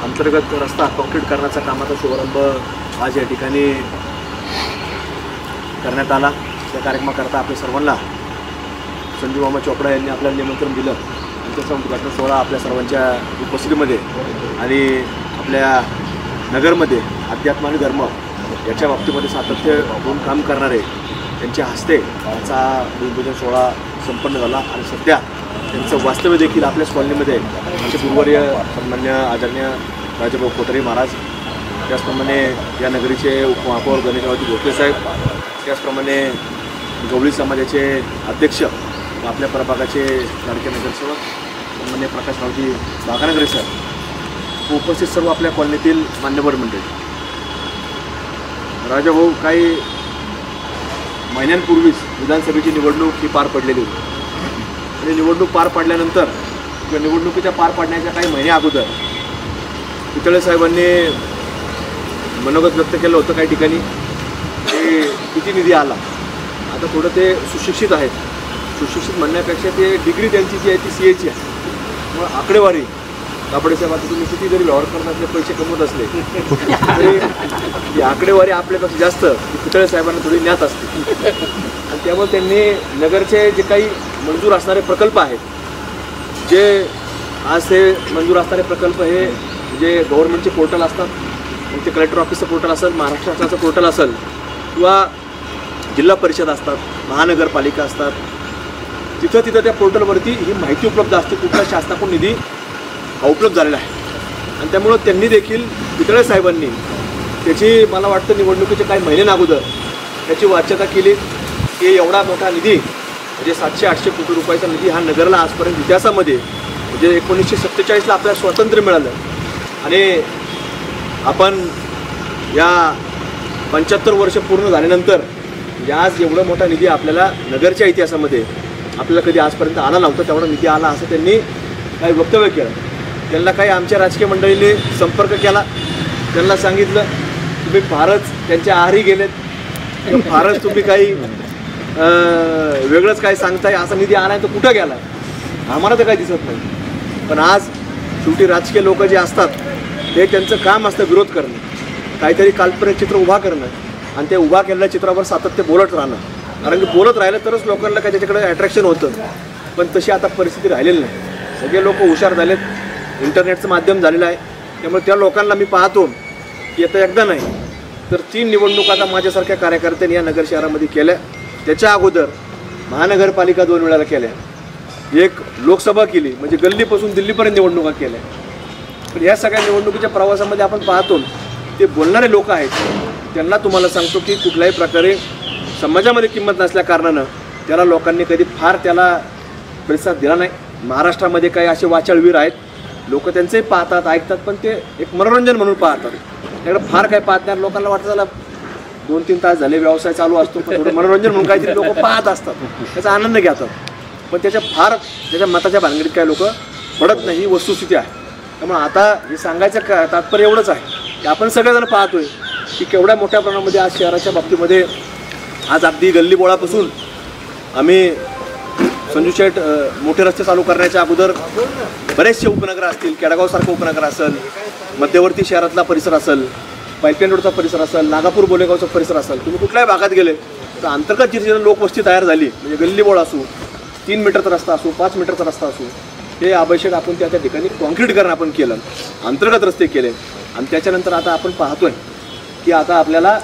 अंतर्गत रस्ता कॉन्क्रीट करण्याचा कामाचा शुभारंभ आज या ठिकाणी करण्यात आला। त्या कार्यक्रमाकरता आपल्या सर्वांना संजू मामा चोपडा यांनी आपल्याला निमंत्रण दिलं आणि त्याचा उद्घाटन सोहळा आपल्या सर्वांच्या उपस्थितीमध्ये आणि आपल्या नगरमध्ये अध्यात्म आणि धर्म याच्या बाबतीमध्ये सातत्य घेऊन काम करणारे त्यांच्या हस्ते याचा भूमिपूजन सोहळा संपन्न झाला आणि सध्या त्यांचं वास्तव्य देखील आपल्याच कॉलनीमध्ये आमचे गुरुवर्य सन्मान्य आदरणीय राजाभाऊ कोठारी महाराज, त्याचप्रमाणे या नगरीचे उपमहापौर गणेशरावजी भोसले साहेब, त्याचप्रमाणे गवळी समाजाचे अध्यक्ष आपल्या प्रभागाचे लाडके नगरसेवक सन्मान्य प्रकाशरावजी बागानगरे साहेब, उपस्थित सर्व आपल्या कॉलनीतील मान्यवर मंडळी। राजाभाऊ, काही महिन्यांपूर्वीच विधानसभेची निवडणूक ही पार पडलेली होती आणि निवडणूक पार पडल्यानंतर किंवा निवडणुकीच्या पार पडण्याच्या काही महिने अगोदर पितळे साहेबांनी मनोगत व्यक्त केलं होतं काही ठिकाणी की किती निधी आला। आता थोडं ते सुशिक्षित आहेत, सुशिक्षित म्हणण्यापेक्षा ते डिग्री त्यांची जी आहे ती CAची आहे, मग आकडेवारी कापडे साहेब आता तुम्ही किती जरी व्यवहार करत असले, पैसे कमवत असले तरी ही आकडेवारी आपल्यापेक्षा जास्त पितळे साहेबांना थोडी ज्ञात असते आणि त्यामुळे त्यांनी नगरचे जे काही मंजूर असणारे प्रकल्प आहेत, जे आज ते मंजूर असणारे प्रकल्प हे जे गव्हर्नमेंटचे पोर्टल असतात, मग ते कलेक्टर ऑफिसचं पोर्टल असेल, महाराष्ट्र शासनाचं पोर्टल असेल किंवा जिल्हा परिषद असतात, महानगरपालिका असतात, तिथं त्या पोर्टलवरती ही माहिती उपलब्ध असते कुठल्या शासनाकडून निधी उपलब्ध झालेला आहे आणि त्यामुळं त्यांनी देखील पितळे साहेबांनी त्याची मला वाटतं निवडणुकीच्या काही महिन्यांअगोदर त्याची वाच्यता केली की एवढा मोठा निधी म्हणजे 700-800 कोटी रुपयाचा निधी हा नगरला आजपर्यंत इतिहासामध्ये म्हणजे 1947ला आपल्याला स्वातंत्र्य मिळालं आणि आपण या 75 वर्ष पूर्ण झाल्यानंतर म्हणजे आज एवढा मोठा निधी आपल्याला नगरच्या इतिहासामध्ये आपल्याला कधी आजपर्यंत आला नव्हता, तेवढा निधी आला असं त्यांनी काही वक्तव्य केलं। त्यांना काही आमच्या राजकीय मंडळींनी संपर्क केला, त्यांना सांगितलं तुम्ही फारच त्यांच्या आहारी गेलेत, फारच तुम्ही काही वेगळंच काय सांगताय, असा निधी आणाय तर कुठं गेला, आम्हाला तर काही दिसत नाही। पण आज शेवटी राजकीय लोक जे असतात ते त्यांचं काम असतं विरोध करणं, काहीतरी काल्पनिक चित्र उभा करणं आणि ते उभा केलेल्या चित्रावर सातत्य बोलत राहणं, कारण की बोलत राहिलं तरच लोकांना काय त्याच्याकडे अट्रॅक्शन होतं। पण तशी आता परिस्थिती राहिलेली नाही, सगळे लोक हुशार झालेत, इंटरनेटचं माध्यम झालेलं आहे, त्यामुळे त्या लोकांना मी पाहतो की आता एकदा नाही तर 3 निवडणुका आता माझ्यासारख्या कार्यकर्त्यांनी या नगर शहरामध्ये केल्या। त्याच्या अगोदर महानगरपालिका 2 वेळेला केल्या, एक लोकसभा केली, म्हणजे गल्लीपासून दिल्लीपर्यंत निवडणुका केल्या। पण या सगळ्या निवडणुकीच्या प्रवासामध्ये आपण पाहतो ते बोलणारे लोक आहेत, त्यांना तुम्हाला सांगतो की कुठल्याही प्रकारे समाजामध्ये किंमत नसल्या कारणानं त्याला लोकांनी कधी फार त्याला प्रतिसाद दिला नाही। महाराष्ट्रामध्ये काही असे वाचाळवीर आहेत, लोक त्यांचंही पाहतात ऐकतात, पण ते एक मनोरंजन म्हणून पाहतात, त्याकडे फार काय पाहत नाही। लोकांना वाटतं त्याला 2-3 तास झाले व्यवसाय चालू असतो, पण थोडं मनोरंजन म्हणून काहीतरी लोक पाहत असतात, त्याचा आनंद घेतात, पण त्याच्या मताच्या भानगडीत काही लोक पडत नाही, ही वस्तुस्थिती आहे। त्यामुळे आता हे सांगायचं तात्पर्य एवढंच आहे की आपण सगळेजण पाहतोय की केवढ्या मोठ्या प्रमाणामध्ये आज शहराच्या बाबतीमध्ये आज अगदी गल्लीबोळापासून आम्ही संजू शेठ मोठे रस्ते चालू करण्याच्या अगोदर बरेचसे उपनगर असतील, केडगावसारखं उपनगर असेल, मध्यवर्ती शहरातला परिसर असेल, पाईपलाईन रोडचा परिसर असेल, नागापूर बोलेगावचा परिसर असेल, तुम्ही कुठल्याही भागात गेले तर अंतर्गत जिथे लोकवस्ती तयार झाली, म्हणजे गल्लीबोळ असू, 3 मीटरचा रस्ता असू, 5 मीटरचा रस्ता असू, हे आवश्यक आपण त्या ठिकाणी कॉन्क्रीटीकरण आपण केलं, अंतर्गत रस्ते केले आणि त्याच्यानंतर आता आपण पाहतोय की आता आपल्याला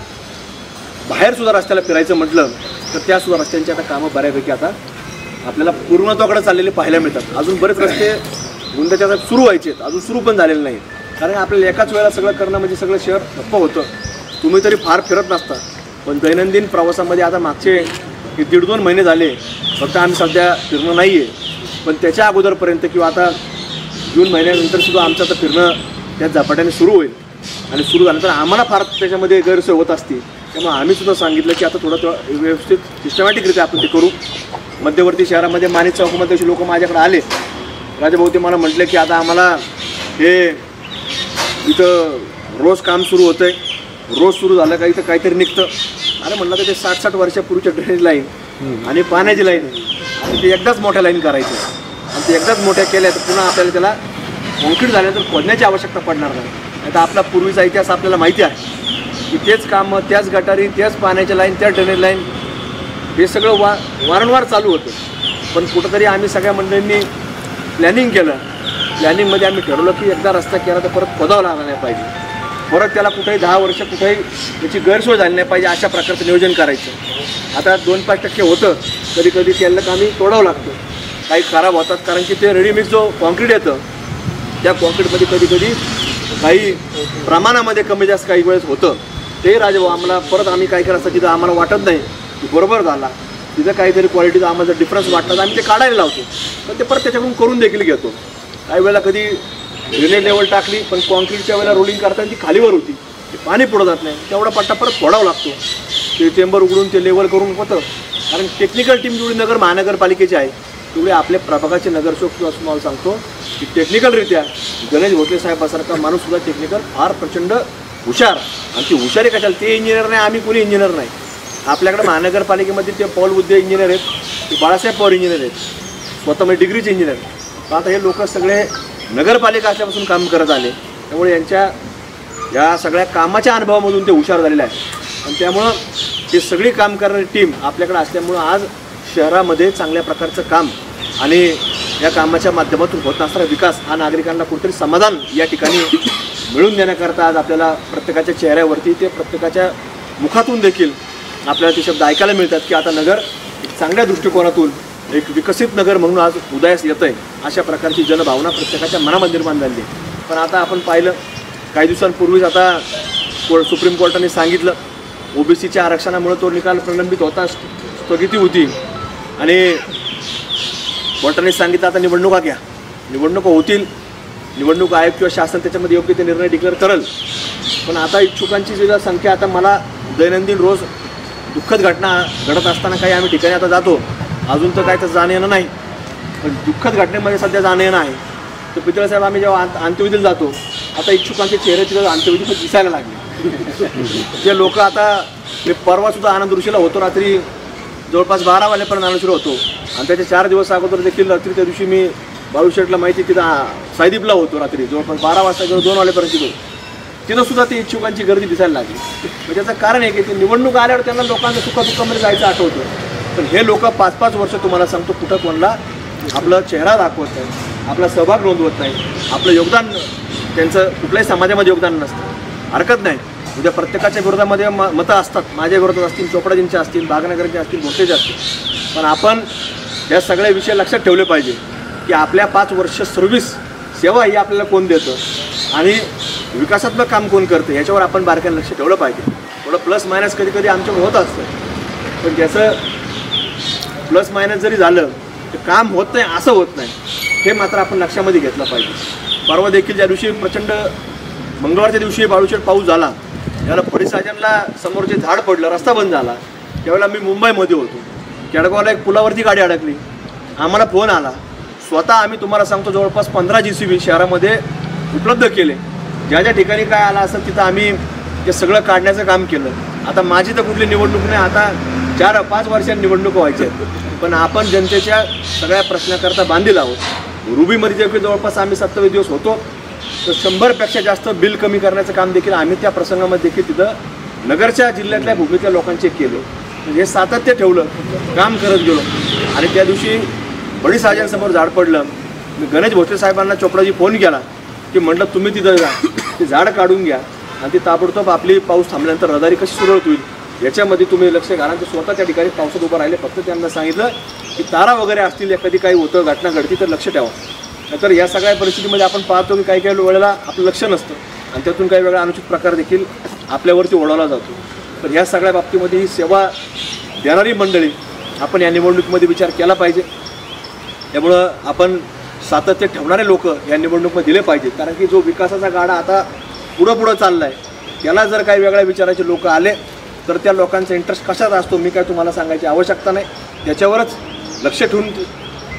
बाहेरसुद्धा रस्त्याला फिरायचं म्हटलं तर त्यासुद्धा रस्त्यांची आता कामं बऱ्यापैकी आता आपल्याला पूर्णत्वाकडे चाललेले पाहायला मिळतात। अजून बरेच रस्ते गुंडाच्या सुरू व्हायचे आहेत, अजून सुरू पण झालेले नाही, कारण आपल्याला एकाच वेळेला सगळं करणं म्हणजे सगळं शहर ठप्प होतं। तुम्ही तरी फार फिरत नसता, पण दैनंदिन प्रवासामध्ये आता मागचे 1.5-2 महिने झाले फक्त आम्ही सध्या फिरणं नाही आहे, पण त्याच्या अगोदरपर्यंत किंवा आता जून महिन्यानंतरसुद्धा आमचं आता फिरणं त्या झपाट्याने सुरू होईल आणि सुरू झाल्यानंतर आम्हाला फार त्याच्यामध्ये गैरसोय होत असते, त्यामुळे आम्हीसुद्धा सांगितलं की आता थोडं व्यवस्थित सिस्टमॅटिकरित्या आपण ते करू। मध्यवर्ती शहरामध्ये माणिक चौकामध्ये असे लोक माझ्याकडे आले, राजाभाऊ ते मला म्हटले की आता आम्हाला हे इथं रोज काम सुरू होतं आहे, रोज सुरू झालं का इथं काहीतरी निघतं। अरे म्हणलं तर ते 60-60 वर्षापूर्वीच्या ड्रेनेज लाईन आणि पाण्याची लाईन आणि ते एकदाच मोठ्या लाईन करायचं आणि ते एकदाच मोठ्या केल्या तर पुन्हा आपल्याला त्याला कॉन्क्रीट झाल्यानंतर खोदण्याची आवश्यकता पडणार नाही. आता आपला पूर्वीचा इतिहास आपल्याला माहिती आहे की तेच कामं, त्याच गटारी, त्याच पाण्याच्या लाईन, त्या ड्रेनेज लाईन हे सगळं वारंवार चालू होतं. पण कुठंतरी आम्ही सगळ्या मंडळींनी प्लॅनिंग केलं. प्लॅनिंगमध्ये आम्ही ठरवलं की एकदा रस्ता केला तर परत खोदावं लागला नाही पाहिजे, परत त्याला कुठेही 10 वर्ष कुठेही त्याची गैरसोय झाली नाही पाहिजे, अशा प्रकारचं नियोजन करायचं. आता 2-5% होतं, कधी कधी त्याला आम्ही तोडावं लागतं, काही खराब होतात, कारण की ते रेडीमिक्स जो कॉन्क्रीट येतं त्या कॉन्क्रीटमध्ये कधी कधी काही प्रमाणामध्ये कमी जास्त काही वेळेस होतं. ते राजेभाऊ आम्हाला परत आम्ही काय करायचं जिथं आम्हाला वाटत नाही की बरोबर झाला, तिथं काहीतरी क्वालिटीचा आम्हाला जर डिफरन्स वाटला तर आम्ही ते काढायला लावतो, पण ते परत त्याच्याकडून करून देखील घेतो. काही वेळेला कधी ड्रेनेज लेवल टाकली पण कॉन्क्रीटच्या वेळेला रोलिंग करताना ती खालीवर होती, ते पाणी पुढं जात नाही, तेवढा पट्टा परत फोडावा लागतो. ते चेंबर उघडून ते लेवल करून होतं. कारण टेक्निकल टीम जेवढी नगर महानगरपालिकेची आहे तेवढे आपल्या प्रभागाचे नगरसेवक तुम्हाला सांगतो की टेक्निकलरित्या गणेश भोसले साहेबासारखा माणूससुद्धा टेक्निकल फार प्रचंड हुशार. आणि ती हुशारी कशाला, ते इंजिनियर नाही, आम्ही कोणी इंजिनियर नाही. आपल्याकडे महानगरपालिकेमध्ये ते पॉल बुद्धे इंजिनियर आहेत, ते बाळासाहेब पवार इंजिनियर आहेत, स्वतःमध्ये डिग्रीचे इंजिनियर. तर आता हे लोक सगळे नगरपालिका असल्यापासून काम करत आले, त्यामुळे यांच्या या सगळ्या कामाच्या अनुभवामधून ते हुशार झालेले आहेत. आणि त्यामुळं हे सगळी काम करणारी टीम आपल्याकडे असल्यामुळं आज शहरामध्ये चांगल्या प्रकारचं काम आणि या कामाच्या माध्यमातून होत असणारा विकास हा नागरिकांना कुठेतरी समाधान या ठिकाणी मिळून देण्याकरता आज आपल्याला प्रत्येकाच्या चेहऱ्यावरती, ते प्रत्येकाच्या मुखातून देखील आपल्याला ते शब्द ऐकायला मिळतात की आता नगर एक चांगल्या दृष्टिकोनातून एक विकसित नगर म्हणून आज उदयास येतं आहे, अशा प्रकारची जनभावना प्रत्येकाच्या मनामध्ये निर्माण झाली. पण आता आपण पाहिलं काही दिवसांपूर्वीच आता सुप्रीम कोर्टाने सांगितलं ओबीसीच्या आरक्षणामुळे तो निकाल प्रलंबित होता, स्थगिती होती, आणि कोर्टाने सांगितलं आता निवडणुका घ्या, निवडणुका होतील, निवडणूक आयोग किंवा शासन त्याच्यामध्ये योग्य ते निर्णय डिक्लेअर करेल. पण आता इच्छुकांची जी संख्या, आता मला दैनंदिन रोज दुःखद घटना घडत असताना काही आम्ही ठिकाणी आता जातो, अजून तर काय तर जाणं येणं नाही, पण दुःखद घटनेमध्ये सध्या जाणं येणं आहे. तर पितळे साहेब आम्ही जेव्हा अंत्यविधीला जातो आता इच्छुकांचे चेहरे तिथं अंत्यविधी दिसायला लागले. ते लोक आता मी परवासुद्धा आनंद ऋषीला होतो, रात्री जवळपास 12 वाजेपर्यंत आनंद ऋषीला होतो, आणि त्याच्या 4 दिवस अगोदर देखील रात्री त्या दिवशी मी बाळूशेठला माहिती तिथं सायदीपला होतो, रात्री जवळपास 12 वाजता किंवा 2 वाजेपर्यंत तिथं सुद्धा ती इच्छुकांची गर्दी दिसायला लागली. म्हणजे त्याचं कारण आहे की ते निवडणूक आल्यावर त्यांना लोकांचं सुखादुःखामध्ये जायचं आठवतं. पण हे लोक 5-5 वर्ष तुम्हाला सांगतो कुठं कोणाला आपला चेहरा दाखवत नाही, आपला सहभाग नोंदवत नाही, आपलं योगदान त्यांचं कुठल्याही समाजामध्ये योगदान नसतं. हरकत नाही, उद्या प्रत्येकाच्या विरोधामध्ये मतं असतात, माझ्या विरोधात असतील, चोपडाजींचे असतील, बागनगरचे असतील, भोसलेचे असतील, पण आपण या सगळ्या विषय लक्षात ठेवले पाहिजे की आपल्या 5 वर्ष सर्व्हिस सेवा ही आपल्याला कोण देतं आणि विकासात्मक काम कोण करतं याच्यावर आपण बारकाईने लक्ष ठेवलं पाहिजे. थोडं प्लस मायनस कधी कधी आमच्याकडे होत असतं, पण त्याचं प्लस मायनस जरी झालं तर काम होत नाही असं होत नाही, हे मात्र आपण लक्षामध्ये घेतलं पाहिजे. परवा देखील ज्या दिवशी प्रचंड मंगळवारच्या दिवशी बाळूशेठ पाऊस झाला, त्यावेळेला फडीसाजनला समोर जे झाड पडलं, रस्ता बंद झाला, त्यावेळेला मी मुंबईमध्ये होतो. केडगावला एक पुलावरती गाडी अडकली, आम्हाला फोन आला, स्वतः आम्ही तुम्हाला सांगतो जवळपास 15 JCB शहरामध्ये उपलब्ध केले. ज्या ज्या ठिकाणी काय आला असेल तिथं आम्ही ते सगळं काढण्याचं काम केलं. आता माझी तर कुठली निवडणूक नाही, आता 4-5 वर्षांनी निवडणूक व्हायच्या, पण आपण जनतेच्या सगळ्या प्रश्नाकरता बांधील आहोत. रुबीमध्ये देखील जवळपास आम्ही 27 दिवस होतो, तर 100पेक्षा जास्त बिल कमी करण्याचं काम देखील आम्ही त्या प्रसंगामध्ये देखील तिथं नगरच्या जिल्ह्यातल्या भूमीतल्या लोकांचे केलं. म्हणजे सातत्य ठेवलं, काम करत गेलो. आणि त्या दिवशी फडीसाजनसमोर झाड पडलं, मी गणेश भोसले साहेबांना चोपडाजी फोन केला की म्हटलं तुम्ही तिथं जा, ते झाड काढून घ्या आणि ती ताबडतोब आपली पाऊस थांबल्यानंतर रहदारी कशी सुरळीत होईल याच्यामध्ये तुम्ही लक्ष घाला. ते स्वतः त्या ठिकाणी पावसात उभं राहिले, फक्त त्यांना सांगितलं की तारा वगैरे असतील, एखादी काही होतं घटना घडती तर लक्ष ठेवा. नाहीतर या सगळ्या परिस्थितीमध्ये आपण पाहतो की काही काही वेळेला आपलं लक्ष नसतं आणि त्यातून काही वेगळा अनुचित प्रकार देखील आपल्यावरती ओढवला जातो. तर ह्या सगळ्या बाबतीमध्ये ही सेवा देणारी मंडळी आपण या निवडणुकीमध्ये विचार केला पाहिजे. त्यामुळं आपण सातत्य ठेवणारे लोक या निवडणुकीमध्ये दिले पाहिजेत, कारण की जो विकासाचा गाडा आता पुढं चालला आहे त्याला जर काही वेगळ्या विचाराचे लोक आले तर त्या लोकांचा इंटरेस्ट कशात असतो मी काय तुम्हाला सांगायची आवश्यकता नाही, त्याच्यावरच लक्ष ठेवून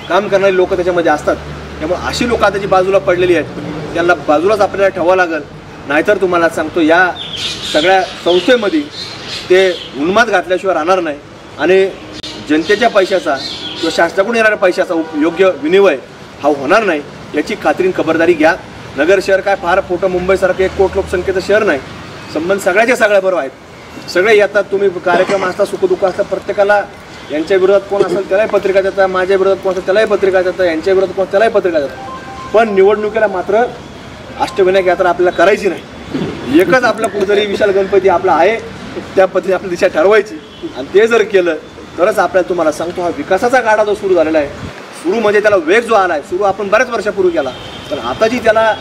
काम करणारे लोक त्याच्यामध्ये असतात. त्यामुळे अशी लोक आता जी बाजूला पडलेली आहेत त्यांना बाजूलाच आपल्याला ठेवावं लागेल. नाहीतर तुम्हाला सांगतो या सगळ्या संस्थेमध्ये ते उन्माद घातल्याशिवाय राहणार नाही आणि जनतेच्या पैशाचा किंवा शासनाकडून येणाऱ्या पैशाचा योग्य विनिमय हा होणार नाही याची खात्रीन खबरदारी घ्या. नगर शहर काय फार मोठं मुंबईसारखं 1 कोटी लोकसंख्येचं शहर नाही. संबंध सगळ्याचे सगळ्या बरोबर आहेत. सगळे येतात, तुम्ही कार्यक्रम असता, सुखदुःख असतात, प्रत्येकाला यांच्या विरोधात कोण असेल त्यालाही पत्रिका देतात, माझ्या विरोधात कोण असेल त्यालाही पत्रिका देतात, यांच्या विरोधात कोण त्यालाही पत्रिका देतात. पण निवडणुकीला मात्र अष्टविनायक यात्रा आपल्याला करायची नाही. एकच आपला कुठेतरी विशाल गणपती आपला आहे, त्या पद्धतीने आपली दिशा ठरवायची. आणि ते जर केलं तरच आपल्याला, तुम्हाला सांगतो, हा विकासाचा गाडा जो सुरू झालेला आहे, सुरू म्हणजे त्याला वेग जो आला आहे, सुरू आपण बऱ्याच वर्षापूर्वी केला, पण आता जी त्याला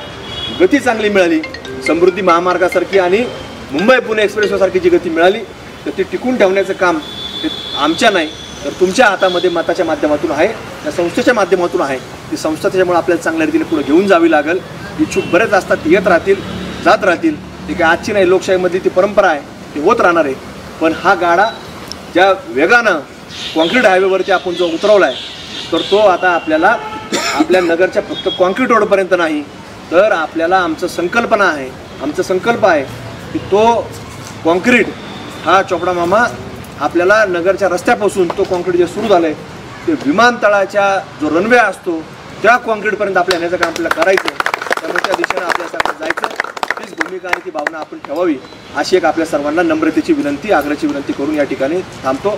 गती चांगली मिळाली, समृद्धी महामार्गासारखी आणि मुंबई पुणे एक्सप्रेसवेसारखी जी गती मिळाली, तर ती टिकून ठेवण्याचं काम हे आमच्या नाही तर तुमच्या हातामध्ये मताच्या माध्यमातून आहे, त्या संस्थेच्या माध्यमातून आहे. ती संस्था त्याच्यामुळे आपल्याला चांगल्या रीतीने पुढे घेऊन जावी लागेल. इच्छुक बरेच असतात, येत राहतील, जात राहतील. ती काही आजची नाही, लोकशाहीमधली ती परंपरा आहे, ती होत राहणार आहे. पण हा गाडा ज्या वेगानं कॉन्क्रीट हायवेवरती आपण जो उतरवला आहे, तर तो आता आपल्याला आपल्या नगरच्या फक्त कॉन्क्रीट रोडपर्यंत नाही, तर आपल्याला आमचं संकल्प आहे की तो कॉन्क्रीट हा चोपडा मामा आपल्याला नगरच्या रस्त्यापासून तो कॉन्क्रीट जे सुरू झालं आहे ते विमानतळाच्या जो रनवे असतो त्या कॉन्क्रीटपर्यंत आपल्या येण्याचं काम आपल्याला करायचं. त्यामुळे त्या दिशेनं आपल्या सर्वांना जायचं, तीच भूमिका आणि ती भावना आपण ठेवावी, अशी एक आपल्या सर्वांना नम्रतेची विनंती, आग्रहाची विनंती करून या ठिकाणी थांबतो.